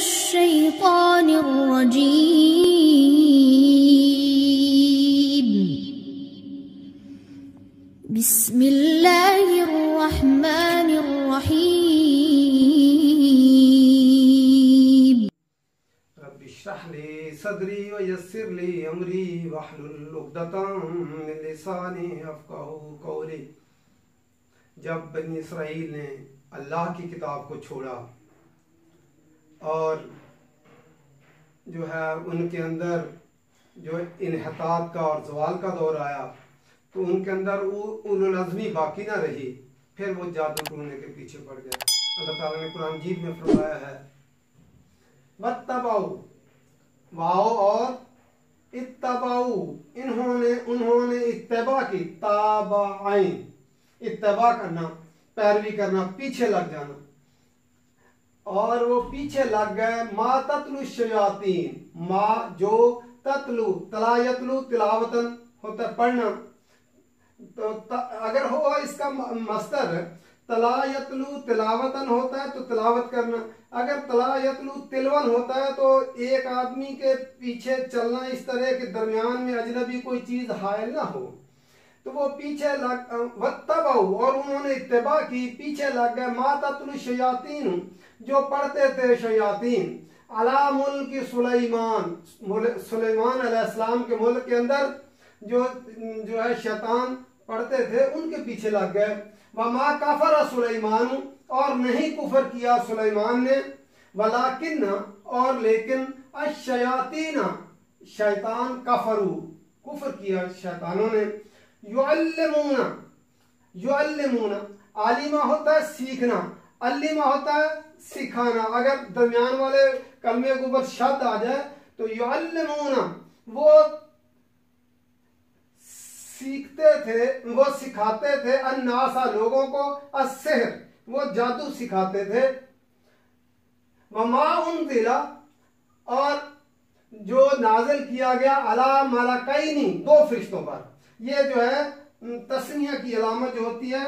मिनश्शैतानिर रजीम। बिस्मिल्लाहिर रहमानिर रहीम। Rabbi इश्रह ली सदरी व यस्सिर ली अमरी वहलुल उक़दतम मिन लिसानी यफ़क़हू क़ौली। जब बनी इसराइल ने अल्लाह की किताब को छोड़ा और जो है उनके अंदर जो इन्हितात का और ज़वाल का दौर आया तो उनके अंदर उलुल अज़्मी बाकी ना रही, फिर वो जादू टूटने के पीछे पड़ गए। अल्लाह ताला ने कुरान मजीद में फरमाया है वत्तबाऊ, वाओ और इत्तबाऊ, उन्होंने इत्तबा की, ताबाइन, इत्तबा करना, पैरवी करना, पीछे लग जाना, और वो पीछे लग गए मा तत्लु शयातीन, मा जो तत्लु, तलायतलु तिलावतन होता है पढ़ना, तो अगर हो इसका मस्तर तलायतलु तिलावतन होता है तो तिलावत करना, अगर तलायतलु तिलवन होता है तो एक आदमी के पीछे चलना इस तरह के दरमियान में अजनबी कोई चीज हायल ना हो, तो वो पीछे लग वत्तबाऊ, और उन्होंने इत्तिबा की, पीछे लग गए मा तत्लु शयातीन, जो पढ़ते थे शयातीन, अला मुल्क सुलेमान अलैहिस्सलाम के मुल्क के अंदर जो है शैतान पढ़ते थे उनके पीछे लग गए। वमा कफर सुलेमान, और नहीं कुफर किया सुलेमान ने, वलाकिन, और लेकिन अशयातीन, शैतान कफरू, कुफर किया शैतानों ने। युअल्लिमूना, आलिमा होता है सीखना, अल्लिमा होता है सिखाना, अगर दरमियान वाले कलमे के ऊपर शब्द आ जाए तो युअल्लिमूना, वो सीखते थे, वो सिखाते थे, अन्नासा लोगों को, अस्सिहर, वो जादू सिखाते थे। वमा उनज़िला, और जो नाजिल किया गया अला मलकैनी, दो फरिश्तों पर, ये जो है तस्निया की अलामत जो होती है,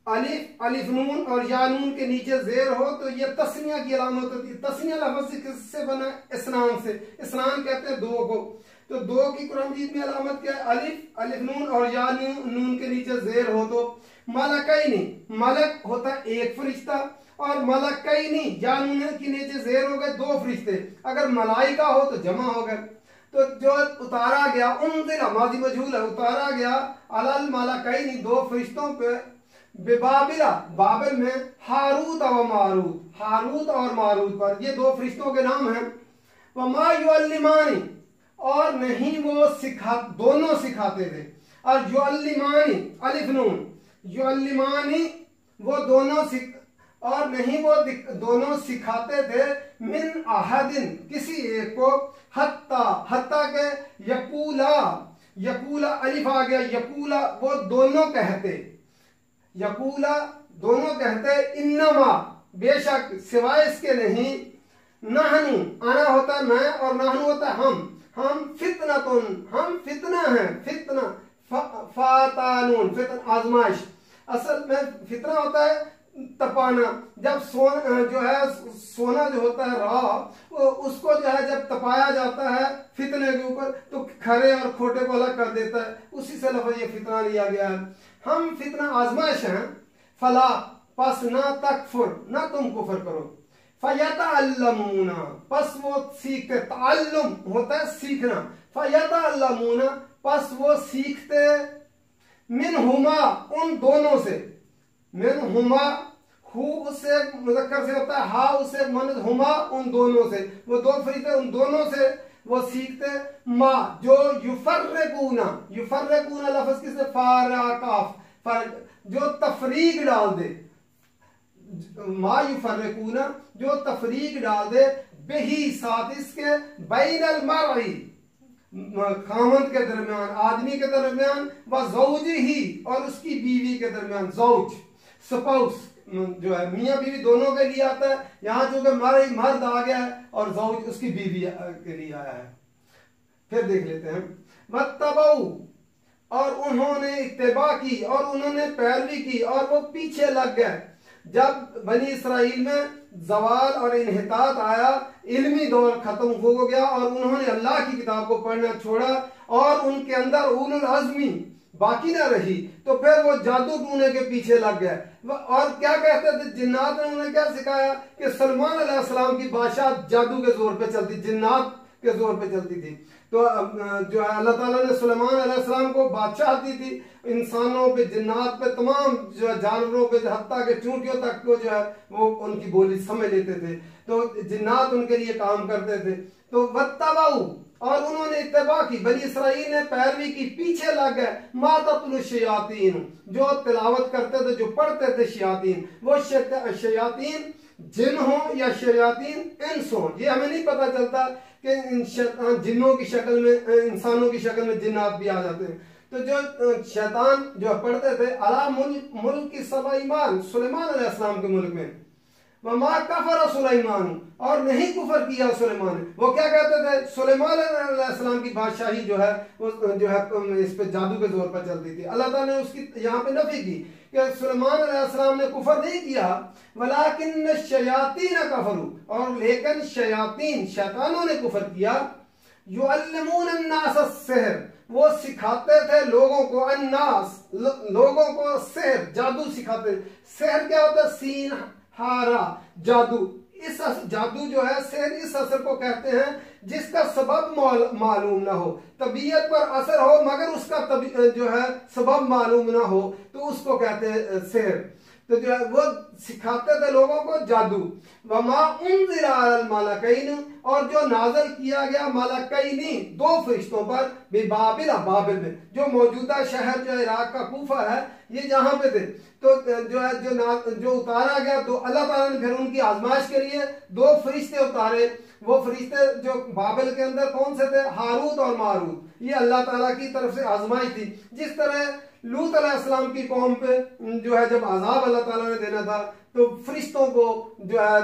अलिफ अलिफ नून और या नून के नीचे जेर हो तो ये तस्निया की अलामत होती है। तस्निया लफ्ज़ किससे बना? इस्नान से। इस्नान कहते हैं दो को, तो दो की कुरान मजीद में अलामत क्या है? अलिफ अलिफ नून और या नून के नीचे जेर हो तो। मलकैनी, मलक होता है एक फरिश्ता, और मलकैनी या नून के नीचे जेर हो गए दो फरिश्ते, अगर मलाइका हो तो जमा हो गए। तो जो उतारा गया, उनज़िला माज़ी मजहूल है, उतारा गया अलल मलकैनी, दो फरिश्तों पे, बेबाबिला, बाबिल में, हारूत और मारूत, हारूत और मारूत पर, ये दो फरिश्तों के नाम हैं। वमा युअल्लिमानी, और नहीं वो दोनों सिखाते थे, और युअल्लिमानी अलिफ नून, युअल्लिमानी वो दोनों और नहीं वो दोनों सिखाते थे, मिन अहदिन, किसी एक को, हत्ता के यकूला अलिफ आ गया, यकूला वो दोनों कहते, यकूला दोनों कहते, इन्नमा बेशक, सिवाय इसके नहीं, नहनु, आना होता है मैं और नहनु होता है हम फितनतुन, हम फितना है, फितना, फातानून, फितना आजमाइश, असल में फितना होता है तपाना, जब सोना जो होता है राह, उसको जो है जब तपाया जाता है फितने के ऊपर तो खरे और खोटे को अलग कर देता है, उसी से लफ्ज़ ये फितना लिया गया है। हम फितना आजमाइश हैं। फला, पस ना तकफुर, ना तुम कुफर करो। फयतअल्लमूना, पस वो सीखते, ताल्लुम होता है सीखना, फयतअल्लमूना, पस वो सीखते, मिनहुमा, उन दोनों से, मिनहुमा, हु उससे मुज़क्कर से होता है, हा उससे मुअन्नस, हुमा उन दोनों से, वो दो फरिश्ते उन दोनों से वो सीखते, मा जो युफर्रिकूना लफ्ज़ किससे? फारा काफ, जो तफरीक डाल दे, मा युफर्रिकूना जो तफरीक डाल दे, बेही साथ इसके, बैनल मरई, खामंद के दरमियान, आदमी के दरमियान, व ज़ौजिही, और उसकी बीवी के दरमियान, ज़ौज स्पाउस जो है मियाँ बीवी दोनों के लिए आता है, यहाँ जो मर्द आ गया है और ज़ौज उसकी बीवी के लिए आया है। फिर देख लेते हैं वत्तबाऊ, और उन्होंने इत्तिबा की और उन्होंने पैरवी की और वो पीछे लग गए, जब बनी इसराइल में जवाल और इन्हितात आया, इल्मी दौर खत्म हो गया और उन्होंने अल्लाह की किताब को पढ़ना छोड़ा और उनके अंदर उलुल अज़्मी बाकी ना रही, तो फिर वो जादू टूने के पीछे लग गए। और क्या कहते थे, जिन्नात ने उन्हें क्या सिखाया कि सलमान अलैहिस्सलाम की बादशाह जादू के जोर पे चलती, जिन्नात के जोर पे चलती थी। तो जो है अल्लाह ताला ने सुलेमान अलैहिस्सलाम को बादशाह दी थी, इंसानों पे, जिन्नात पे, तमाम जो है जानवरों पे, हत्ता के चूंटियों तक को जो है वो उनकी बोली समझ लेते थे। तो जिन्नात उनके लिए काम करते थे। तो वत्तबाऊ, और उन्होंने इत्तबा की, बनी इसराइल ने पैरवी की, पीछे लग गए। माततुल शयातीन, जो तिलावत करते थे, जो पढ़ते थे शयातीन, वो शयातीन जिन हो या शयातीन इंस हो, ये हमें नहीं पता चलता कि जिन्नों की शक्ल में, इंसानों की शक्ल में जिन्नात भी आ जाते हैं। तो जो शैतान जो पढ़ते थे, अला मुल्क की सबा ईमान, सुलेमान अलैहिस्सलाम के मुल्क में, वमा कफर सुलेमान, और नहीं कुफर किया सुलेमान ने। वो क्या कहते थे, सुलेमान अलैहिस्सलाम की बादशाही जो है वो जो है इस पे जादू के जोर पर चलती थी। अल्लाह ताला ने उसकी यहाँ पे नफी की कि सुलेमान अलैहिस्सलाम ने कुफर नहीं किया, वलाकिन शयातीन कफरू, और लेकिन शयातीन शैतानों ने कुफर किया। युअल्लिमून अन्नास अस्सिहर, वो सिखाते थे लोगों को, अन्नास लोगों को सिहर, जादू सिखाते। सिहर क्या होता है, सीन हारा, जादू। इस जादू जो है सिहर, इस असर को कहते हैं जिसका सबब मालूम ना हो, तबीयत पर असर हो मगर उसका जो है सबब मालूम ना हो, तो उसको कहते हैं सिहर। तो जो है वो सिखाते थे लोगों को जादू। वमा उन्ज़िला अलल मलकैन, और जो नाज़िल किया गया मलकैनी, दो फरिश्तों पर, बेबाबिल, बाबिल में, जो मौजूदा शहर जो इराक का कूफा है, ये जहां पे थे। तो जो है जो उतारा गया, तो अल्लाह ताला ने फिर उनकी आजमाइश के लिए दो फरिश्ते उतारे। वो फरिश्ते जो बाबिल के अंदर कौन से थे, हारूत और मारूत। ये अल्लाह ताला की तरफ से आजमाइश थी। जिस तरह लूत अलैहिस्सलाम की कौम पे जो है जब अजाब अल्लाह ताला ने देना था, तो फरिश्तों को जो है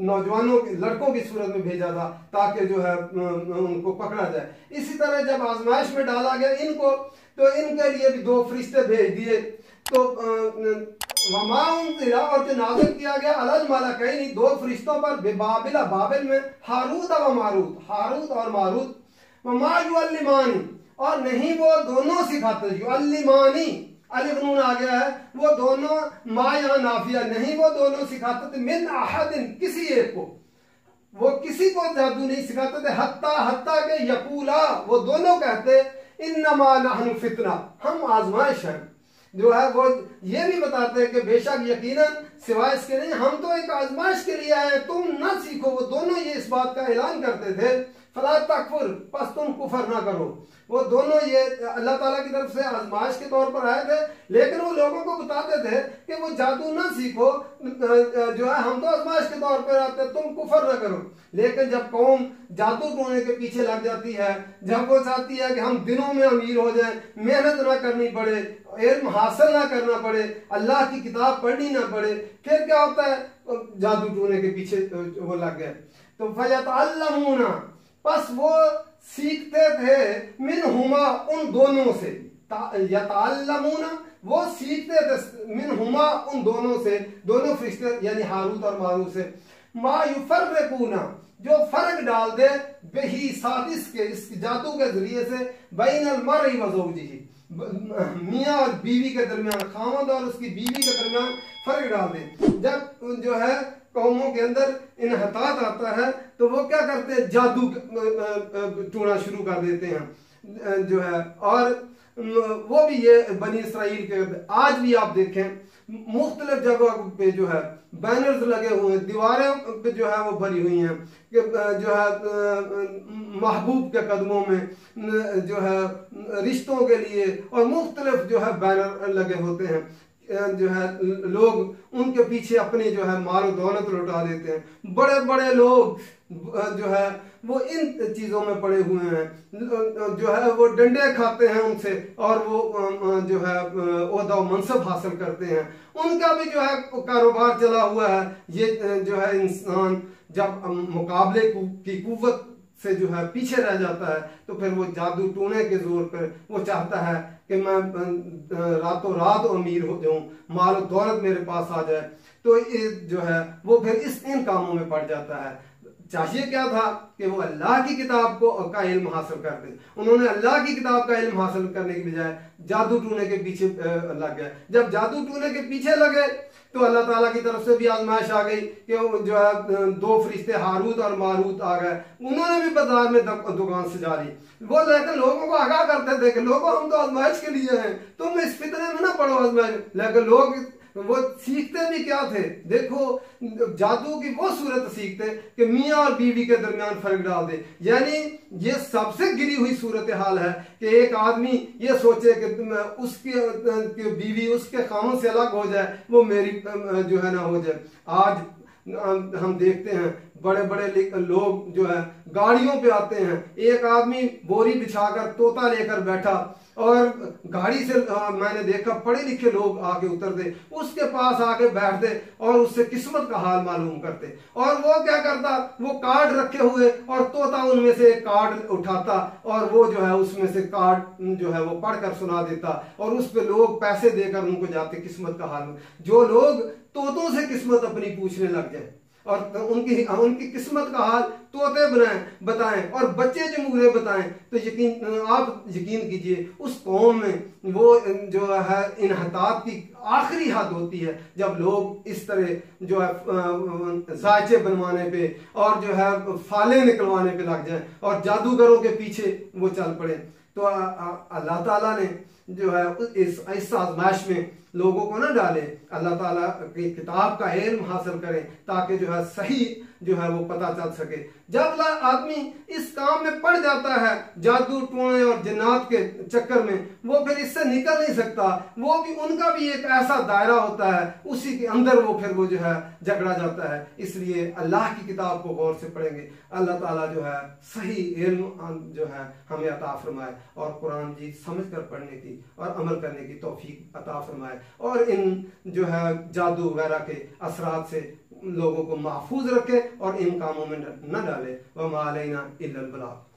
नौजवानों लड़कों की सूरत में भेजा था ताकि जो है उनको पकड़ा जाए। इसी तरह जब आजमाइश में डाला गया इनको, तो इनके लिए भी दो फरिश्ते भेज दिए। तो और जो नाज़िल किया गया अलल मलकैनी, दो फरिश्तों पर, बेबाबिला, बाबिल में, हारूत व मारूत, हारूत और मारूत। वमा युअल्लिमानी, और नहीं वो दोनों सिखाते, युअल्लिमानी अलिफ नून आ गया है, वो दोनों, मा यहाँ नाफिया, नहीं वो दोनों सिखाते थे, मिन अहदिन, किसी एक को, वो किसी को जादू नहीं सिखाते थे, हत्ता के यकूला, वो दोनों कहते इन्नमा नहनु फितना, हम आजमाइश है। जो है वो ये भी बताते हैं कि बेशक यकीनन सिवाय इसके नहीं, हम तो एक आजमाइश के लिए आए, तुम न सीखो। वो दोनों ये इस बात का ऐलान करते थे, फला तकफुर, बस तुम कुफर ना करो। वो दोनों ये अल्लाह ताला की तरफ से आजमाइश के तौर पर आए थे, लेकिन वो लोगों को बताते थे कि वो जादू ना सीखो, जो है हम तो आजमाइश के तौर पर आते, तुम कुफर ना करो। लेकिन जब कौम जादू टोने के पीछे लग जाती है, जब वो चाहती है कि हम दिनों में अमीर हो जाएं, मेहनत ना करनी पड़े, इल्म हासिल ना करना पड़े, अल्लाह की किताब पढ़नी ना पड़े, फिर क्या होता है, जादू टोने के पीछे वो लग गए। तो फयतअल्लमूना, बस वो सीखते थे, मिन हुमा, उन दोनों से, यतअल्लमूना, वो सीखते थे, मिन हुमा, उन दोनों से, दोनों फरिश्ते यानी हारूत और मारूत से, मा युफर्रिकूना, जो फर्क डाल दे, बेही, साथ इसके, इस जादू के जरिए से, बैनल मर्इ व ज़ौजिही, मियाँ और बीवी के दरमियान, खामद और उसकी बीवी के दरमियान फर्क डाल दे। जब जो है कौमों के अंदर इन्हतात आता है, तो वो क्या करते हैं, जादू टूना शुरू कर देते हैं जो है। और वो भी ये बनी इसराइल के, आज भी आप देखें मुख्तलिफ जगहों पे जो है बैनर्स लगे हुए हैं, दीवारें पे जो है वो भरी हुई हैं कि जो है महबूब के कदमों में जो है रिश्तों के लिए, और मुख्तलिफ जो है बैनर लगे होते हैं, जो है लोग उनके पीछे अपनी जो है माल दौलत लुटा देते हैं। बड़े बड़े लोग जो है वो इन चीजों में पड़े हुए हैं, जो है वो डंडे खाते हैं उनसे, और वो जो है ओहदा मनसब हासिल करते हैं, उनका भी जो है कारोबार चला हुआ है। ये जो है इंसान जब मुकाबले की कुव्वत से जो है पीछे रह जाता है, तो फिर वो जादू टूने के जोर पर वो चाहता है कि मैं रातों रात अमीर हो जाऊं, माल और दौलत मेरे पास आ जाए। तो ये जो है वो फिर इन कामों में पड़ जाता है। चाहिए क्या था कि वो अल्लाह की किताब का इल्म हासिल कर दे। उन्होंने अल्लाह की किताब का इल्म हासिल करने की बजाय जादू टूने के पीछे लग गए। जब जादू टूने के पीछे लगे तो अल्लाह ताला की तरफ से भी आजमाइश आ गई कि जो है 2 फरिश्ते हारूत और मारूत आ गए। उन्होंने भी बाजार में दुकान सजा ली। वो लेकिन लोगों को आगाह करते थे कि लोगों हम तो आजमाइश के लिए हैं, तुम इस फितने में ना पड़ो आजमाइश। लेकिन लोग वो सीखते भी क्या थे, देखो जादू की वो सूरत सीखते कि मियाँ और बीवी के दरमियान फर्क डाल दे। यानी ये सबसे गिरी हुई सूरत हाल है कि एक आदमी ये सोचे कि उसकी बीवी उसके खामन से अलग हो जाए, वो मेरी जो है ना हो जाए। आज हम देखते हैं बड़े बड़े लोग जो है गाड़ियों पे आते हैं, एक आदमी बोरी बिछाकर तोता लेकर बैठा और गाड़ी से मैंने देखा पढ़े लिखे लोग आके उतरते, उसके पास आके बैठते और उससे किस्मत का हाल मालूम करते। और वो क्या करता, वो कार्ड रखे हुए और तोता उनमें से एक कार्ड उठाता और वो जो है उसमें से कार्ड जो है वो पढ़कर सुना देता और उस पे लोग पैसे देकर उनको जाते किस्मत का हाल। जो लोग तोतों से किस्मत अपनी पूछने लग जाए और उनकी किस्मत का हाल तोते बताएं और बच्चे जमूरे बताएं, तो आप यकीन कीजिए उस कौम में वो जो है इन्हतात की आखिरी हद होती है जब लोग इस तरह जो है जायचे बनवाने पे और जो है फाले निकलवाने पे लग जाएं और जादूगरों के पीछे वो चल पड़े। तो अल्लाह ताला ने जो है इस आजमाइश में लोगों को ना डाले, अल्लाह ताला की किताब का इल्म हासिल करें ताकि जो है सही जो है वो पता चल सके। जब आदमी इस काम में पड़ जाता है जादू टोने और जिन्नात के चक्कर में, वो फिर इससे निकल नहीं सकता। वो भी उनका भी एक ऐसा दायरा होता है, उसी के अंदर वो फिर वो जो है झगड़ा जाता है। इसलिए अल्लाह की किताब को गौर से पढ़ेंगे, अल्लाह ताला जो है सही इल्म जो है हमें अता फरमाए और कुरान जी समझ कर पढ़ने की और अमल करने की तौफीक अता फरमाए और इन जो है जादू वगैरह के असरात से लोगों को महफूज रखे और इन कामों में न डाले। वमा अलैना इल्लल बलाग।